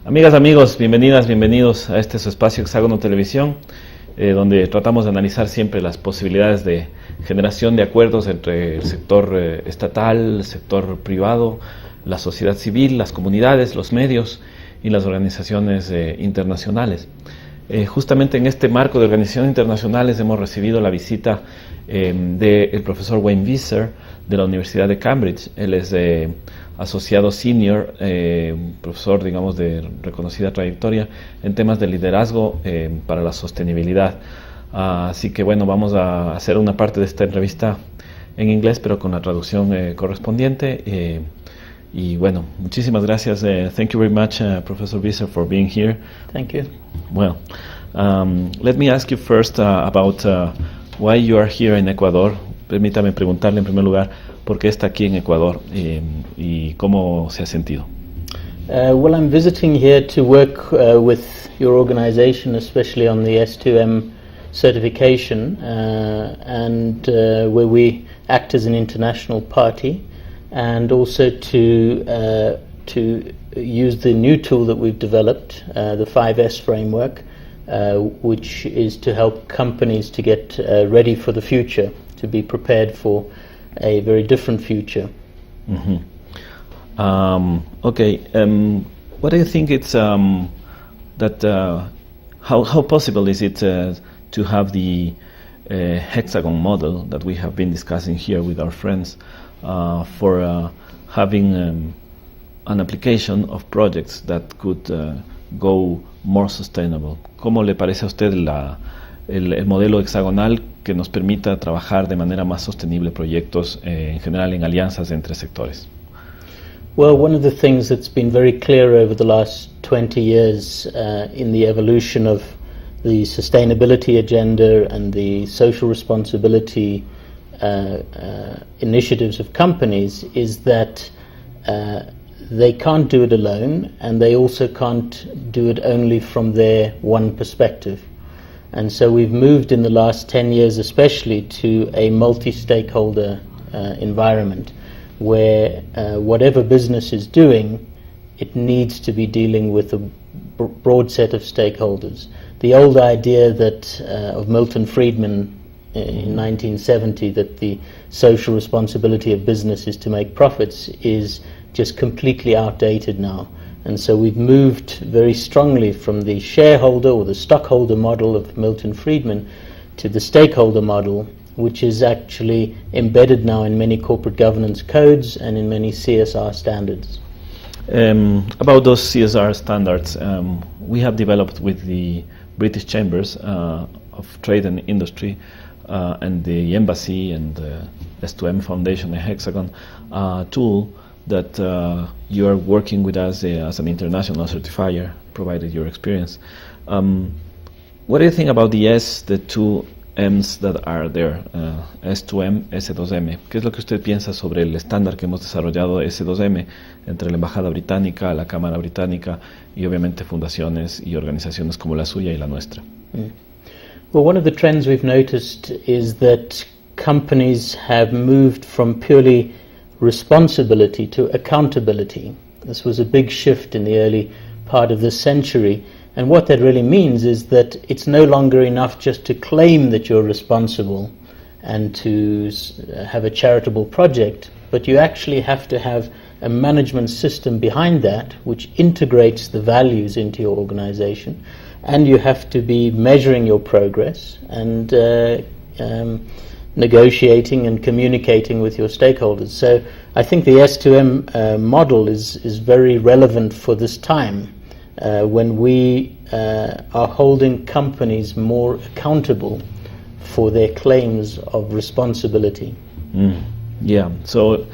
Amigas, amigos, bienvenidas, bienvenidos a este su espacio Hexágono Televisión, donde tratamos de analizar siempre las posibilidades de generación de acuerdos entre el sector estatal, el sector privado, la sociedad civil, las comunidades, los medios y las organizaciones internacionales. Justamente en este marco de organizaciones internacionales hemos recibido la visita del profesor Wayne Visser de la Universidad de Cambridge. Él es asociado senior, profesor, digamos, de reconocida trayectoria en temas de liderazgo para la sostenibilidad. Así que bueno, vamos a hacer una parte de esta entrevista en inglés, pero con la traducción correspondiente. Y bueno, muchísimas gracias. Thank you very much, Professor Visser, for being here. Thank you. Well, let me ask you first about why you are here in Ecuador. Permítame preguntarle en primer lugar por qué está aquí en Ecuador y cómo se ha sentido. Well, I'm visiting here to work with your organization, especially on the S2M certification, and where we act as an international party, and also to use the new tool that we've developed, the 5S framework, which is to help companies to get ready for the future, to be prepared for a very different future. Mm-hmm. What do you think it's that how possible is it to have the hexagon model that we have been discussing here with our friends for having an application of projects that could go more sustainable? ¿Cómo le parece a usted el modelo hexagonal que nos permita trabajar de manera más sostenible proyectos en general en alianzas entre sectores? Well, one of the things that's been very clear over the last 20 years in the evolution of the sustainability agenda and the social responsibility initiatives of companies is that they can't do it alone, and they also can't do it only from their one perspective. And so we've moved in the last 10 years especially to a multi-stakeholder environment where whatever business is doing, it needs to be dealing with a broad set of stakeholders. The old idea that of Milton Friedman in 1970, that the social responsibility of business is to make profits, is just completely outdated now. And so we've moved very strongly from the shareholder or the stockholder model of Milton Friedman to the stakeholder model, which is actually embedded now in many corporate governance codes and in many CSR standards. About those CSR standards, we have developed with the British Chambers of Trade and Industry and the Embassy and the S2M Foundation and Hexagon tool that you are working with us as an international certifier, provided your experience. What do you think about the two M's that are there, S2M, S2M? ¿Qué es lo que usted piensa sobre el estándar que hemos desarrollado S2M entre la Embajada Británica, la Cámara Británica y obviamente fundaciones y organizaciones como la suya y la nuestra? Well, one of the trends we've noticed is that companies have moved from purely responsibility to accountability. This was a big shift in the early part of this century, and what that really means is that it's no longer enough just to claim that you're responsible and to have a charitable project, but you actually have to have a management system behind that which integrates the values into your organization, and you have to be measuring your progress and negotiating and communicating with your stakeholders. So I think the S2M model is very relevant for this time when we are holding companies more accountable for their claims of responsibility. Yeah, so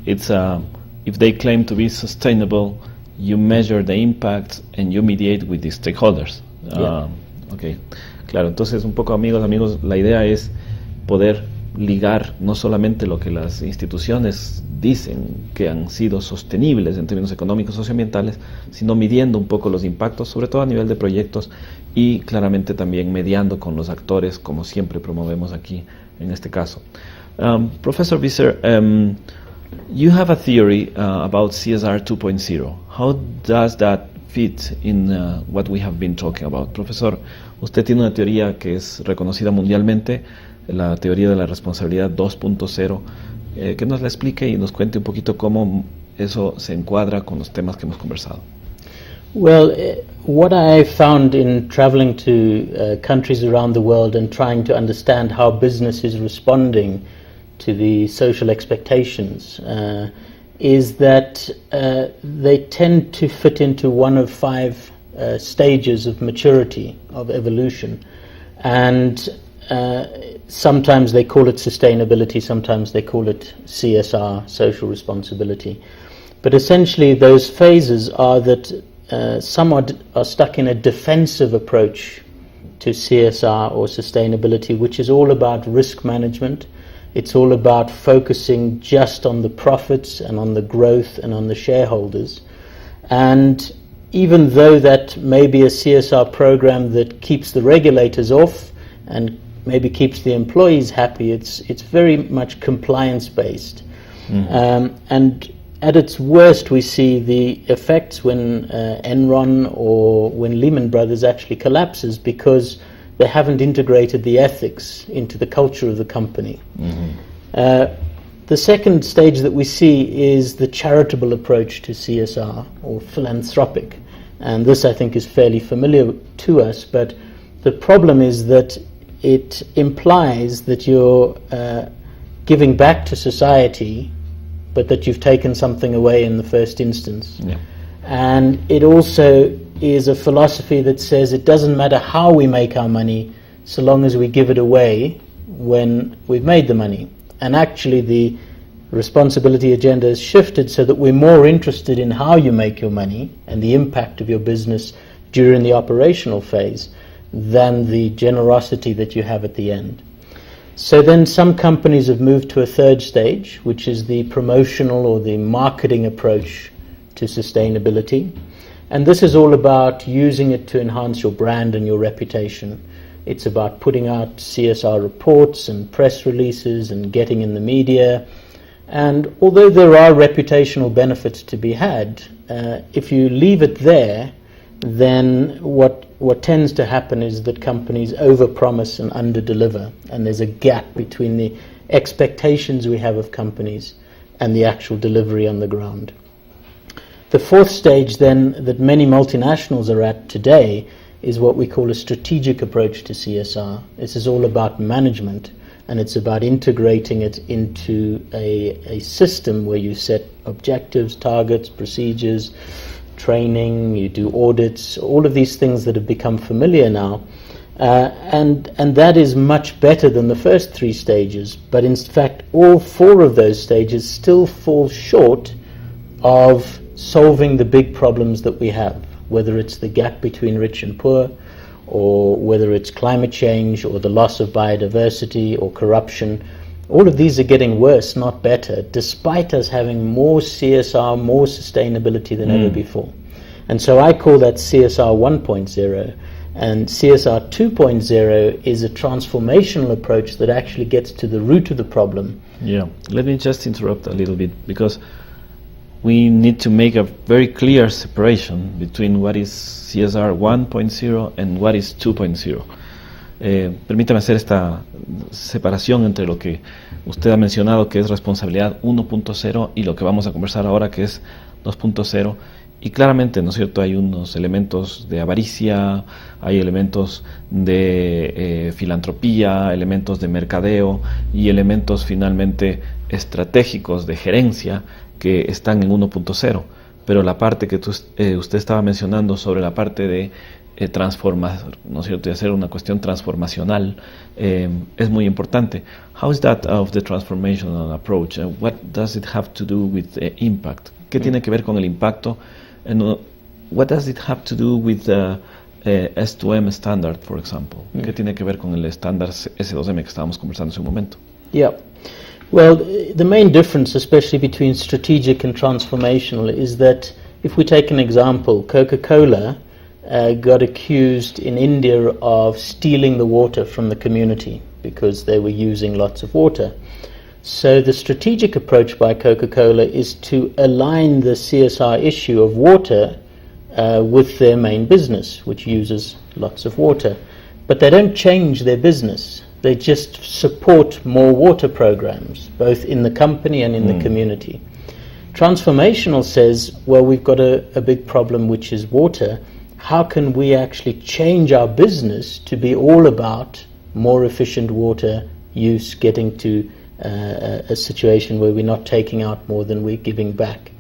it's if they claim to be sustainable, you measure the impact and you mediate with the stakeholders. Okay, claro, entonces un poco amigos, la idea es poder ligar no solamente lo que las instituciones dicen que han sido sostenibles en términos económicos y socioambientales, sino midiendo un poco los impactos, sobre todo a nivel de proyectos, y claramente también mediando con los actores, como siempre promovemos aquí en este caso. Professor Visser, you have a theory about CSR 2.0. How does that fit in what we have been talking about. Profesor, usted tiene una teoría que es reconocida mundialmente, la teoría de la responsabilidad 2.0, que nos la explique y nos cuente un poquito cómo eso se encuadra con los temas que hemos conversado. Well, what I found in traveling to countries around the world and trying to understand how business is responding to the social expectations is that they tend to fit into one of 5 stages of maturity, of evolution. And sometimes they call it sustainability, sometimes they call it CSR, social responsibility. But essentially those phases are that some are stuck in a defensive approach to CSR or sustainability, which is all about risk management. It's all about focusing just on the profits and on the growth and on the shareholders. And even though that may be a CSR program that keeps the regulators off and maybe keeps the employees happy, it's very much compliance based. And at its worst, we see the effects when Enron or when Lehman Brothers actually collapses because they haven't integrated the ethics into the culture of the company. The second stage that we see is the charitable approach to CSR, or philanthropic. And this, I think, is fairly familiar to us, but the problem is that it implies that you're giving back to society, but that you've taken something away in the first instance. Yeah. And it also is a philosophy that says it doesn't matter how we make our money so long as we give it away when we've made the money. And actually the responsibility agenda has shifted so that we're more interested in how you make your money and the impact of your business during the operational phase than the generosity that you have at the end. So then some companies have moved to a third stage, which is the promotional or the marketing approach to sustainability. And this is all about using it to enhance your brand and your reputation. It's about putting out CSR reports and press releases and getting in the media. And although there are reputational benefits to be had, if you leave it there, then what tends to happen is that companies overpromise and underdeliver, and there's a gap between the expectations we have of companies and the actual delivery on the ground. The fourth stage then that many multinationals are at today is what we call a strategic approach to CSR. This is all about management, and it's about integrating it into a system where you set objectives, targets, procedures, training, you do audits, all of these things that have become familiar now. And that is much better than the first 3 stages, but in fact all 4 of those stages still fall short of solving the big problems that we have, whether it's the gap between rich and poor, or whether it's climate change, or the loss of biodiversity, or corruption. All of these are getting worse, not better, despite us having more CSR, more sustainability than ever before. And so I call that CSR 1.0, and CSR 2.0 is a transformational approach that actually gets to the root of the problem. Yeah, let me just interrupt a little bit, because we need to make a very clear separation between what is CSR 1.0 and what is 2.0. Permítame hacer esta separación entre lo que usted ha mencionado, que es responsabilidad 1.0, y lo que vamos a conversar ahora, que es 2.0. Y claramente, ¿no es cierto?, hay unos elementos de avaricia, hay elementos de filantropía, elementos de mercadeo y elementos finalmente estratégicos de gerencia que están en 1.0. Pero la parte que usted estaba mencionando sobre la parte de transformar, ¿no es cierto?, y hacer una cuestión transformacional, es muy importante. How is that of the transformational approach? What does it have to do with impact? ¿Qué tiene que ver con el impacto? And what does it have to do with the S2M standard, for example? ¿Qué tiene que ver con el estándar S2M que estábamos conversando hace un momento? Yeah. Well, the main difference, especially between strategic and transformational, is that if we take an example, Coca-Cola got accused in India of stealing the water from the community because they were using lots of water. So the strategic approach by Coca-Cola is to align the CSR issue of water with their main business, which uses lots of water. But they don't change their business. They just support more water programs, both in the company and in the community. Transformational says, well, we've got a big problem, which is water. How can we actually change our business to be all about more efficient water use, getting to a situation where we're not taking out more than we're giving back?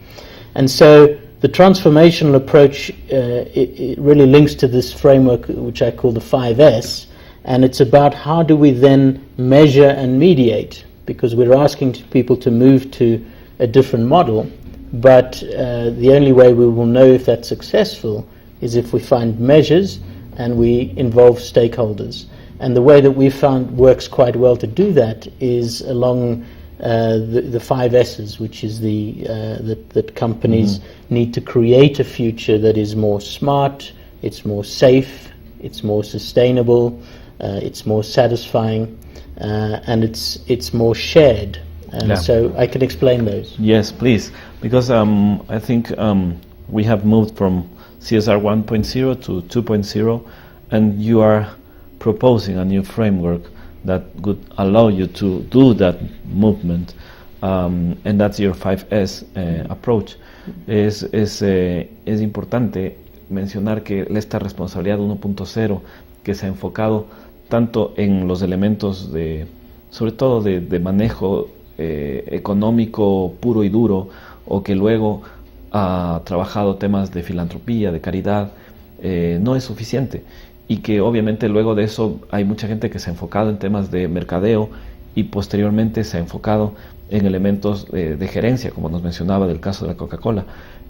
And so the transformational approach, it really links to this framework which I call the 5S, and it's about how do we then measure and mediate, because we're asking people to move to a different model, but the only way we will know if that's successful is if we find measures and we involve stakeholders. And the way that we found works quite well to do that is along the 5 S's, which is that companies need to create a future that is more smart, it's more safe, it's more sustainable, it's more satisfying, and it's more shared. So I can explain those. Yes, please, because I think we have moved from CSR 1.0 to 2.0, and you are proposing a new framework that would allow you to do that movement, and that's your 5S approach. Es importante mencionar que esta responsabilidad 1.0 que se ha enfocado tanto en los elementos sobre todo de manejo económico puro y duro, o que luego ha trabajado temas de filantropía, de caridad, no es suficiente, y que obviamente luego de eso hay mucha gente que se ha enfocado en temas de mercadeo y posteriormente se ha enfocado en elementos de gerencia, como nos mencionaba del caso de la Coca-Cola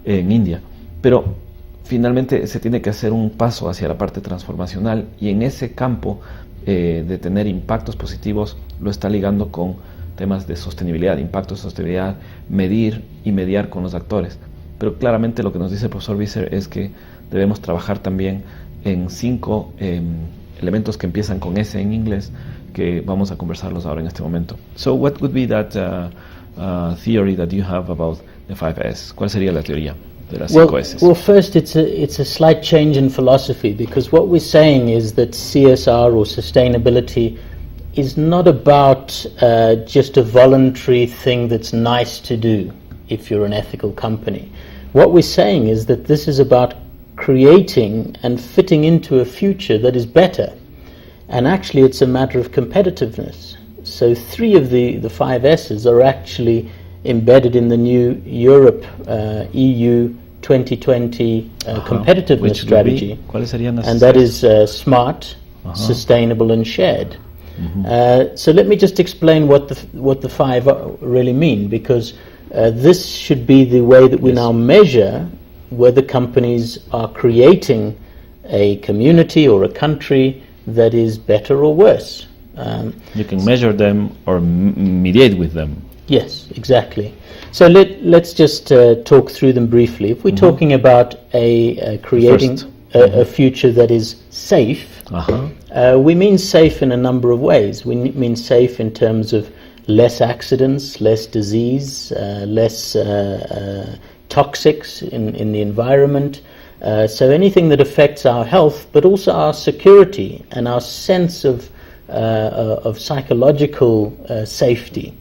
en India. Pero finalmente se tiene que hacer un paso hacia la parte transformacional, y en ese campo de tener impactos positivos lo está ligando con temas de sostenibilidad, impactos de sostenibilidad, medir y mediar con los actores. Pero claramente lo que nos dice el profesor Visser es que debemos trabajar también en 5 elementos que empiezan con S en inglés, que vamos a conversarlos ahora en este momento. So what would be that theory that you have about the 5S? ¿Cuál sería la teoría de las 5 S? Well, first it's a slight change in philosophy, because what we're saying is that CSR or sustainability is not about just a voluntary thing that's nice to do if you're an ethical company. What we're saying is that this is about creating and fitting into a future that is better. And actually it's a matter of competitiveness. So 3 of the 5 S's are actually embedded in the new Europe EU 2020 competitiveness strategy. And that is smart, sustainable and shared. So let me just explain what the 5 really mean, because this should be the way that we now measure whether companies are creating a community or a country that is better or worse. You can measure them or mediate with them. Yes, exactly. So let's just talk through them briefly. If we're talking about creating a future that is safe, we mean safe in a number of ways. We mean safe in terms of less accidents, less disease, less toxics in the environment. So anything that affects our health, but also our security and our sense of psychological safety.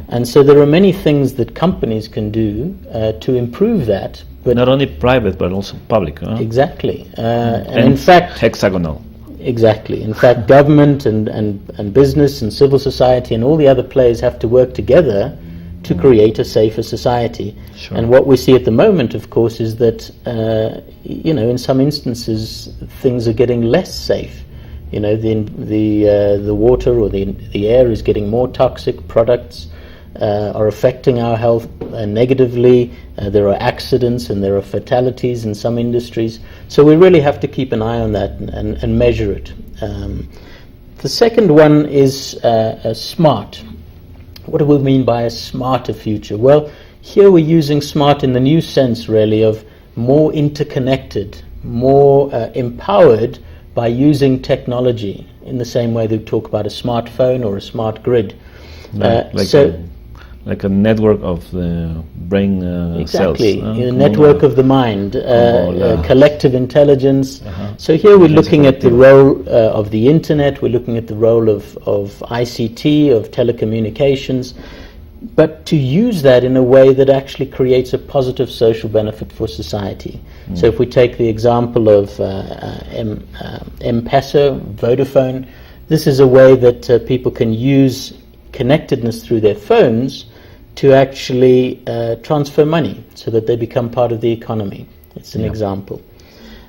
And so there are many things that companies can do to improve that. But not only private, but also public. Exactly. And in fact, hexagonal. Exactly. In fact, government and business and civil society and all the other players have to work together to create a safer society. Sure. And what we see at the moment, of course, is that in some instances things are getting less safe. The water or the air is getting more toxic. Products are affecting our health negatively. There are accidents and there are fatalities in some industries. So we really have to keep an eye on that and measure it. The second one is smart. What do we mean by a smarter future? Well, here we're using smart in the new sense, really, of more interconnected, more empowered by using technology, in the same way that we talk about a smartphone or a smart grid. like a network of the brain exactly, cells. A network of the mind, collective intelligence. So here we're looking at the role of the internet, we're looking at the role of ICT, of telecommunications, but to use that in a way that actually creates a positive social benefit for society. So if we take the example of M-Pesa, Vodafone, this is a way that people can use connectedness through their phones to actually transfer money so that they become part of the economy. It's an example.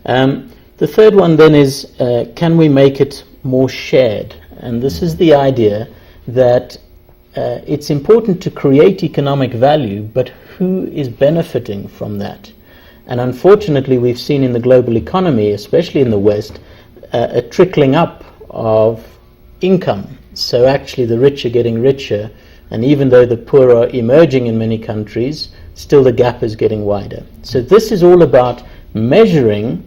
The third one then is, can we make it more shared? And this is the idea that it's important to create economic value, but who is benefiting from that? And unfortunately, we've seen in the global economy, especially in the West, a trickling up of income. So actually the rich are getting richer, and even though the poor are emerging in many countries, still the gap is getting wider. So this is all about measuring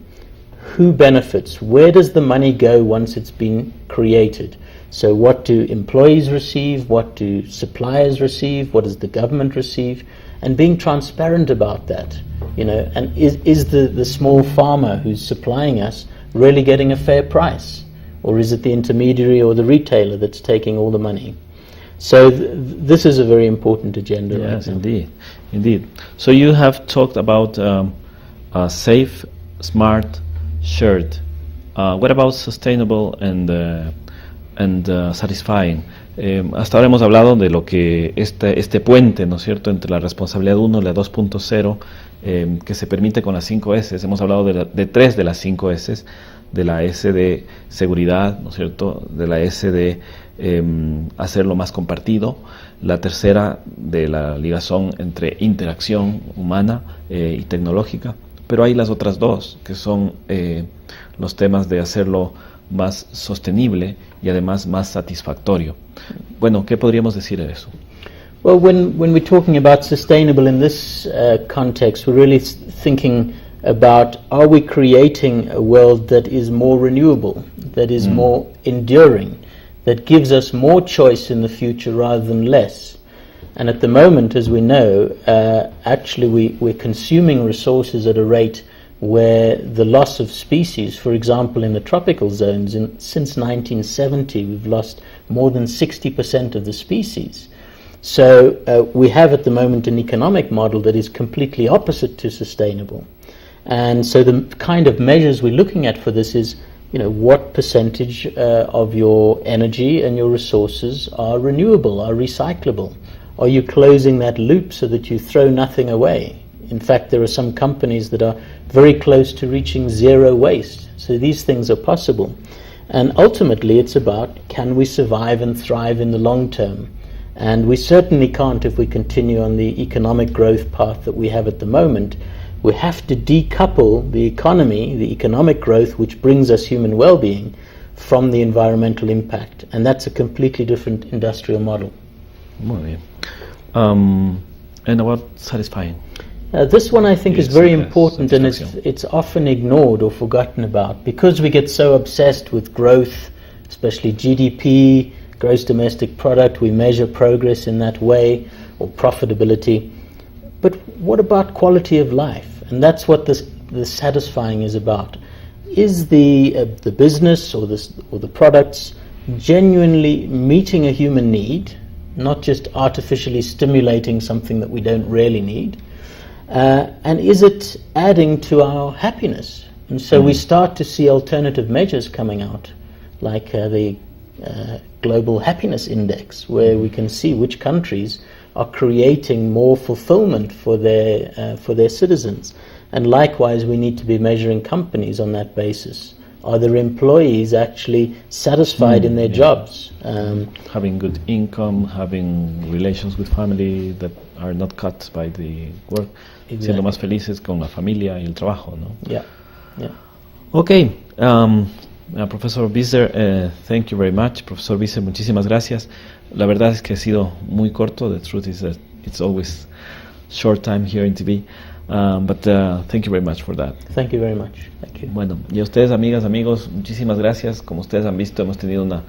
who benefits, where does the money go once it's been created. So what do employees receive, what do suppliers receive, what does the government receive, and being transparent about that. And is the small farmer who's supplying us really getting a fair price? Or is it the intermediary or the retailer that's taking all the money? So this is a very important agenda. Yes, indeed. So you have talked about safe, smart, shared. What about sustainable and satisfying? Hasta ahora hemos hablado de lo que este puente, ¿no es cierto?, entre la responsabilidad 1 y la 2.0 que se permite con las 5 S. Hemos hablado de 3 de las 5 S, de la S de seguridad, ¿no es cierto?, de la S de hacerlo más compartido, la tercera de la ligazón entre interacción humana y tecnológica, pero hay las otras dos, que son los temas de hacerlo más sostenible y además más satisfactorio. Bueno, ¿qué podríamos decir de eso? Well, when we're talking about sustainable in this context, we're really thinking about, are we creating a world that is more renewable, that is more enduring, that gives us more choice in the future rather than less? And at the moment, as we know, actually we're consuming resources at a rate where the loss of species, for example, in the tropical zones, since 1970, we've lost more than 60% of the species. So we have at the moment an economic model that is completely opposite to sustainable. And so the kind of measures we're looking at for this is, what percentage of your energy and your resources are renewable, are recyclable? Are you closing that loop so that you throw nothing away? In fact, there are some companies that are very close to reaching zero waste. So these things are possible. And ultimately, it's about, can we survive and thrive in the long term? And we certainly can't if we continue on the economic growth path that we have at the moment. We have to decouple the economy, the economic growth, which brings us human well-being, from the environmental impact. And that's a completely different industrial model. Muy bien. And about satisfying? This one I think is very important, and it's often ignored or forgotten about because we get so obsessed with growth, especially GDP, gross domestic product. We measure progress in that way, or profitability. But what about quality of life? And that's what the satisfying is about. Is the business or the products genuinely meeting a human need, not just artificially stimulating something that we don't really need? And is it adding to our happiness? And so we start to see alternative measures coming out, like the Global Happiness Index, where we can see which countries are creating more fulfillment for their citizens. And likewise, we need to be measuring companies on that basis. Are their employees actually satisfied in their jobs? Having good income, having relations with family that are not cut by the work, siendo más felices con la familia y el trabajo, ¿no? Yeah. Okay, Professor Visser, thank you very much. Professor Visser, muchísimas gracias. La verdad es que ha sido muy corto. The truth is that it's always short time here in TV. But thank you very much for that. Thank you very much. Thank you. Bueno, y a ustedes, amigas, amigos, muchísimas gracias. Como ustedes han visto, hemos tenido una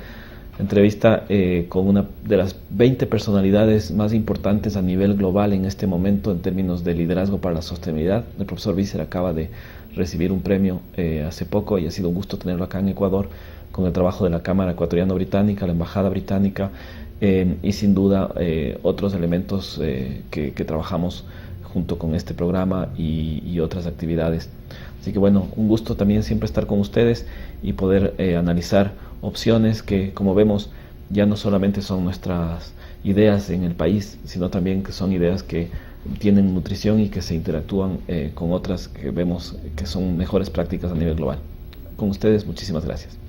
entrevista con una de las 20 personalidades más importantes a nivel global en este momento en términos de liderazgo para la sostenibilidad. El profesor Visser acaba de recibir un premio hace poco y ha sido un gusto tenerlo acá en Ecuador con el trabajo de la Cámara Ecuatoriano-Británica, la Embajada Británica y sin duda otros elementos que trabajamos junto con este programa y otras actividades. Así que bueno, un gusto también siempre estar con ustedes y poder analizar opciones que, como vemos, ya no solamente son nuestras ideas en el país, sino también que son ideas que tienen nutrición y que se interactúan con otras que vemos que son mejores prácticas a nivel global. Con ustedes, muchísimas gracias.